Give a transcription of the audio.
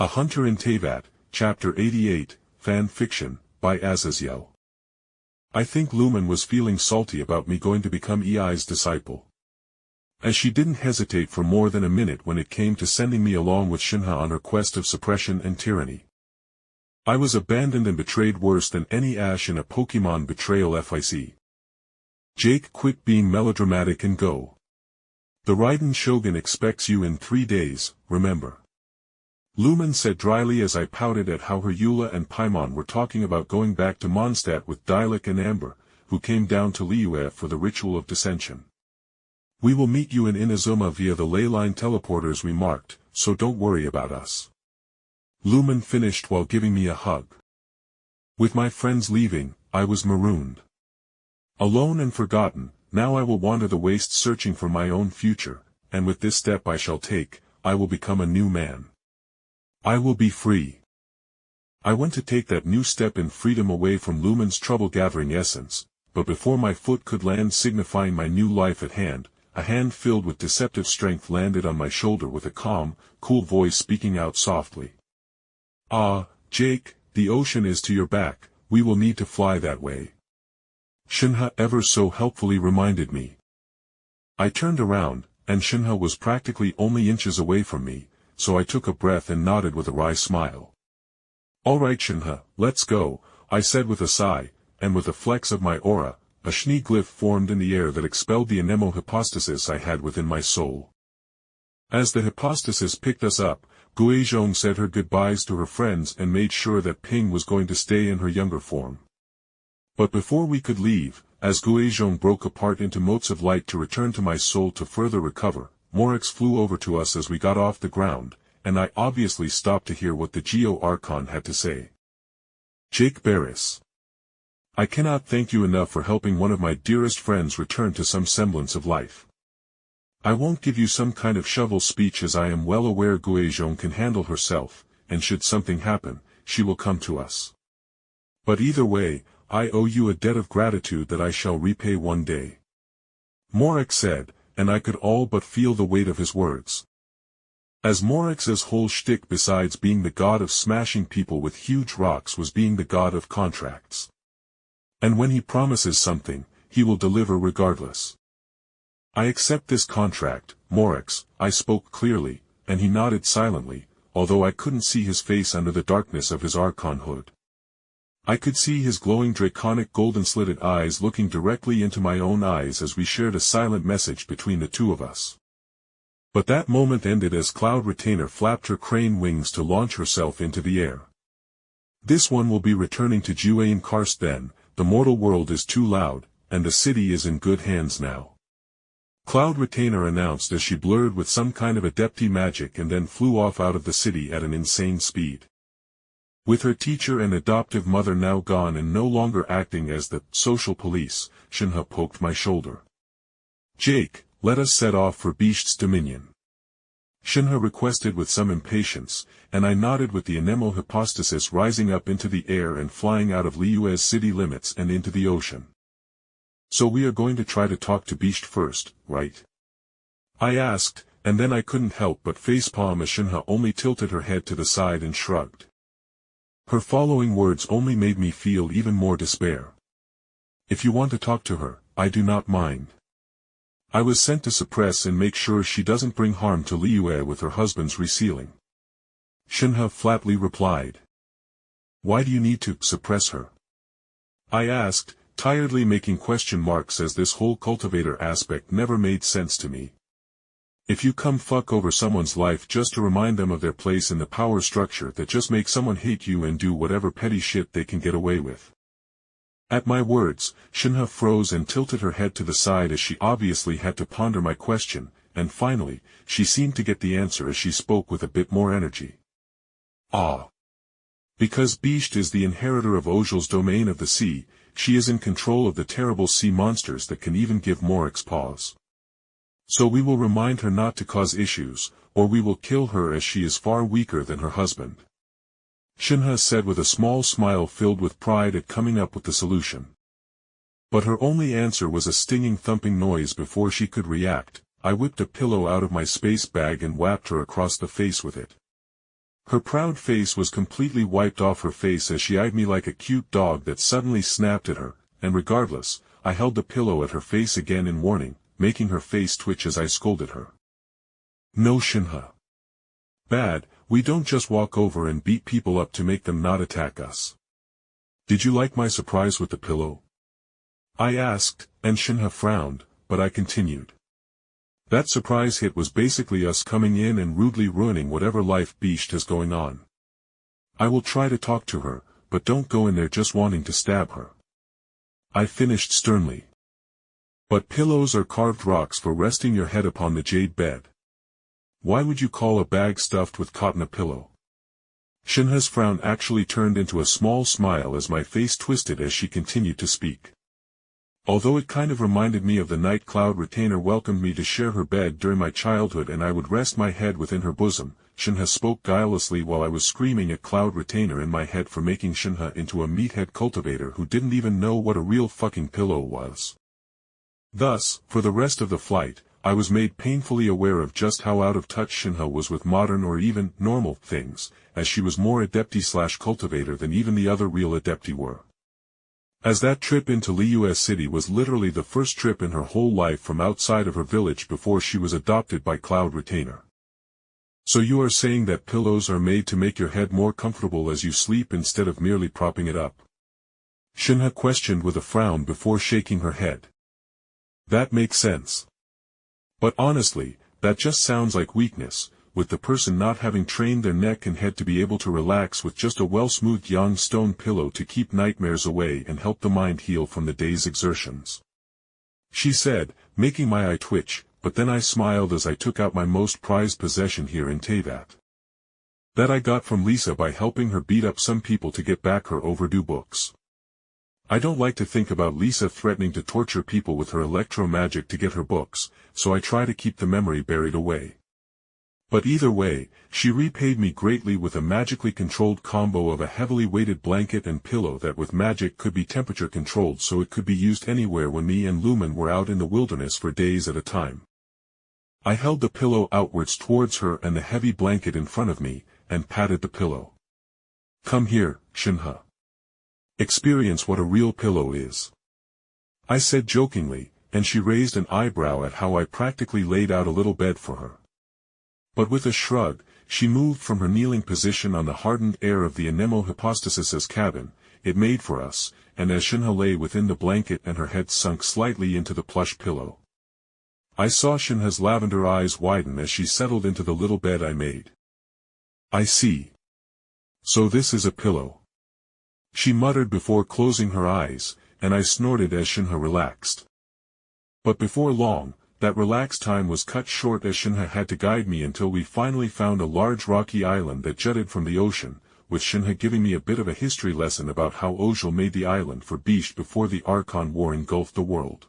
A Hunter in Teyvat, Chapter 88, Fan Fiction, by Azazyel. I think Lumine was feeling salty about me going to become EI's disciple, as she didn't hesitate for more than a minute when it came to sending me along with Shenhe on her quest of suppression and tyranny. I was abandoned and betrayed worse than any Ash in a Pokémon betrayal fic. Jake, quit being melodramatic and go. The Raiden Shogun expects you in 3 days, remember. Lumine said dryly as I pouted at how her Eula and Paimon were talking about going back to Mondstadt with Dialek and Amber, who came down to Liyue for the ritual of dissension. We will meet you in Inazuma via the leyline teleporters we marked, so don't worry about us. Lumine finished while giving me a hug. With my friends leaving, I was marooned. Alone and forgotten, now I will wander the waste searching for my own future, and with this step I shall take, I will become a new man. I will be free. I went to take that new step in freedom away from Lumine's trouble-gathering essence, but before my foot could land signifying my new life at hand, a hand filled with deceptive strength landed on my shoulder with a calm, cool voice speaking out softly. Ah, Jake, the ocean is to your back, we will need to fly that way. Shenhe ever so helpfully reminded me. I turned around, and Shenhe was practically only inches away from me, so I took a breath and nodded with a wry smile. All right Shenhe, let's go, I said with a sigh, and with a flex of my aura, a Shenhe glyph formed in the air that expelled the anemo hypostasis I had within my soul. As the hypostasis picked us up, Guizhong said her goodbyes to her friends and made sure that Ping was going to stay in her younger form. But before we could leave, as Guizhong broke apart into motes of light to return to my soul to further recover, Morix flew over to us as we got off the ground, and I obviously stopped to hear what the Geo-Archon had to say. Jake Barris. I cannot thank you enough for helping one of my dearest friends return to some semblance of life. I won't give you some kind of shovel speech as I am well aware Guizhong can handle herself, and should something happen, she will come to us. But either way, I owe you a debt of gratitude that I shall repay one day. Morix said, and I could all but feel the weight of his words. As Morix's whole shtick besides being the god of smashing people with huge rocks was being the god of contracts. And when he promises something, he will deliver regardless. I accept this contract, Morix, I spoke clearly, and he nodded silently, although I couldn't see his face under the darkness of his Archon hood. I could see his glowing draconic golden-slitted eyes looking directly into my own eyes as we shared a silent message between the two of us. But that moment ended as Cloud Retainer flapped her crane wings to launch herself into the air. This one will be returning to Juane Karst then, the mortal world is too loud, and the city is in good hands now. Cloud Retainer announced as she blurred with some kind of adepti magic and then flew off out of the city at an insane speed. With her teacher and adoptive mother now gone and no longer acting as the social police, Shenhe poked my shoulder. Jake, let us set off for Beast's dominion. Shenhe requested with some impatience, and I nodded with the anemo hypostasis rising up into the air and flying out of Liyue's city limits and into the ocean. So we are going to try to talk to Beast first, right? I asked, and then I couldn't help but facepalm as Shenhe only tilted her head to the side and shrugged. Her following words only made me feel even more despair. If you want to talk to her, I do not mind. I was sent to suppress and make sure she doesn't bring harm to Liyue with her husband's resealing. Shenhe flatly replied. Why do you need to suppress her? I asked, tiredly making question marks as this whole cultivator aspect never made sense to me. If you come fuck over someone's life just to remind them of their place in the power structure that just makes someone hate you and do whatever petty shit they can get away with. At my words, Shenhe froze and tilted her head to the side as she obviously had to ponder my question, and finally, she seemed to get the answer as she spoke with a bit more energy. Ah. Because Beast is the inheritor of Ojel's domain of the sea, she is in control of the terrible sea monsters that can even give Morix pause. So we will remind her not to cause issues, or we will kill her as she is far weaker than her husband. Shenhe said with a small smile filled with pride at coming up with the solution. But her only answer was a stinging thumping noise before she could react. I whipped a pillow out of my space bag and whapped her across the face with it. Her proud face was completely wiped off her face as she eyed me like a cute dog that suddenly snapped at her, and regardless, I held the pillow at her face again in warning, making her face twitch as I scolded her. No, Shenhe. Bad, we don't just walk over and beat people up to make them not attack us. Did you like my surprise with the pillow? I asked, and Shenhe frowned, but I continued. That surprise hit was basically us coming in and rudely ruining whatever life Beast has going on. I will try to talk to her, but don't go in there just wanting to stab her. I finished sternly. But pillows are carved rocks for resting your head upon the jade bed. Why would you call a bag stuffed with cotton a pillow? Shenhe's frown actually turned into a small smile as my face twisted as she continued to speak. Although it kind of reminded me of the night Cloud Retainer welcomed me to share her bed during my childhood and I would rest my head within her bosom, Shenhe spoke guilelessly while I was screaming at Cloud Retainer in my head for making Shenhe into a meathead cultivator who didn't even know what a real fucking pillow was. Thus, for the rest of the flight, I was made painfully aware of just how out of touch Shenhe was with modern or even normal things, as she was more adepti/cultivator than even the other real adepti were. As that trip into Liu's city was literally the first trip in her whole life from outside of her village before she was adopted by Cloud Retainer. So you are saying that pillows are made to make your head more comfortable as you sleep instead of merely propping it up? Shenhe questioned with a frown before shaking her head. That makes sense. But honestly, that just sounds like weakness, with the person not having trained their neck and head to be able to relax with just a well-smoothed young stone pillow to keep nightmares away and help the mind heal from the day's exertions. She said, making my eye twitch, but then I smiled as I took out my most prized possession here in Teyvat. That I got from Lisa by helping her beat up some people to get back her overdue books. I don't like to think about Lisa threatening to torture people with her electro-magic to get her books, so I try to keep the memory buried away. But either way, she repaid me greatly with a magically controlled combo of a heavily weighted blanket and pillow that with magic could be temperature controlled so it could be used anywhere when me and Lumine were out in the wilderness for days at a time. I held the pillow outwards towards her and the heavy blanket in front of me, and patted the pillow. Come here, Shenhe. Experience what a real pillow is. I said jokingly, and she raised an eyebrow at how I practically laid out a little bed for her. But with a shrug, she moved from her kneeling position on the hardened air of the Anemo Hypostasis's cabin, it made for us, and as Shenhe lay within the blanket and her head sunk slightly into the plush pillow. I saw Shenhe's lavender eyes widen as she settled into the little bed I made. I see. So this is a pillow. She muttered before closing her eyes, and I snorted as Shenhe relaxed. But before long, that relaxed time was cut short as Shenhe had to guide me until we finally found a large rocky island that jutted from the ocean, with Shenhe giving me a bit of a history lesson about how Azazyel made the island for Beast before the Archon War engulfed the world.